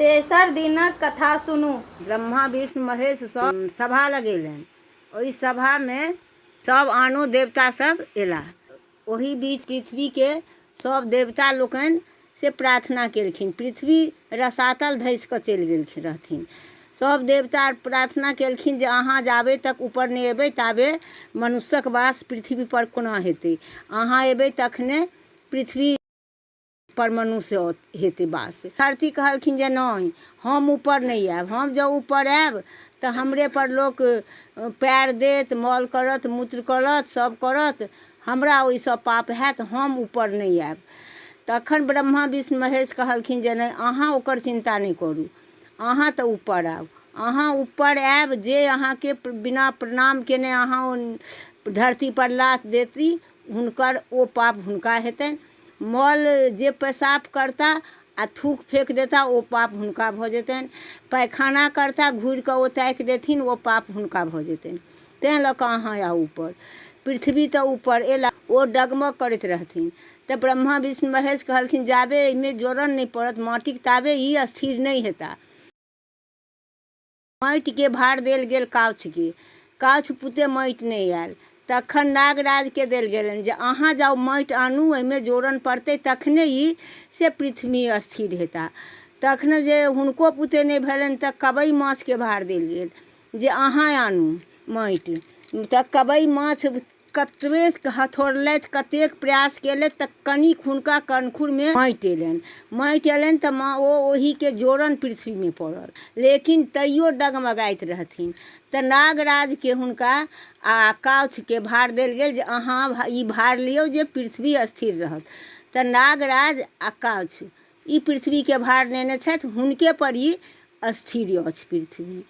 तेसर दिनक कथा सुनू। ब्रह्मा विष्णु महेश सब सभा लगेलन। ओहि सभा में सब आनो देवता सब एला। ओही बीच पृथ्वी के सब देवता लोकन से प्रार्थना केलखिन। पृथ्वी रसातल धैस कऽ चलि गेलखिन रहथिन। सब देवता प्रार्थना केलखिन जे अहाँ जाबे तक ऊपर नहीं एबै ताबे मनुष्यक वास पृथ्वी पर कोना हेतै। अहाँ एबै तखने पृथ्वी पर मनुष्य हेतै वास। धरती कहलखिन जे नहीं, हम ऊपर नहीं आयब। हम जब ऊपर आयब तो हमरे पर लोग पैर देत, मल करत, मूत्र करत, सब करत, हमरा ओहिसँ पाप हैत, हम ऊपर नहीं आयब। तखन ब्रह्मा विष्णु महेश कहलखिन जे नहीं, अहाँ ओकर चिंता नहीं करू, अहाँ तो ऊपर आब। अहाँ ऊपर आयब, जे अहाँके बिना प्रणाम केने अहाँ धरती पर लात देती हुनकर ओ पाप हुनका हेतनि। मल जे पेशाब करता आ थूक फेंक देता ओ पाप हुनका भऽ जेतनि। पैखाना करता घूरि कऽ ओ ताकि देथिन ओ पाप हुनका भऽ जेतनि। तेँ लऽ कऽ अहाँ आउ ऊपर। पृथ्वी तऽ ऊपर एला, ओ डगमग करैत रहथिन। तऽ ब्रह्मा विष्णु महेश कहलखिन जाबे एहिमे जोड़न नहीं पड़त माटिक ताबे ई स्थिर नहीं हेता। माटि के भार देल गेल काछ के, काछ पुते माटि नहीं आयल। तखन नागराज के देल गेलनि जे अहाँ जाउ माटि आनू, एहिमे जोड़न पड़तै तखने ई से पृथ्वी स्थिर हेता। तखन जे हुनको पुते नहीं भेलनि तऽ कबई माछ के भार देल गेल जे अहाँ आनू माटि। तऽ कबई माछ कतबे हथोड़लथि, कतेक प्रयास केलथि तऽ कनिक हुनका कनखुर में माटि एलनि। माटि एलनि तऽ ओ ओही के जोड़न पृथ्वी में पड़ल, लेकिन तैयो डगमगाइत रहथिन। तऽ नागराज के हुनका आ काछ के भार देल गेल जे अहाँ ई भार लियौ जे पृथ्वी स्थिर रहत। तऽ नागराज आ काछ ई पृथ्वी के भार लेने छथि, हुनके पर ई स्थिर अछि पृथ्वी।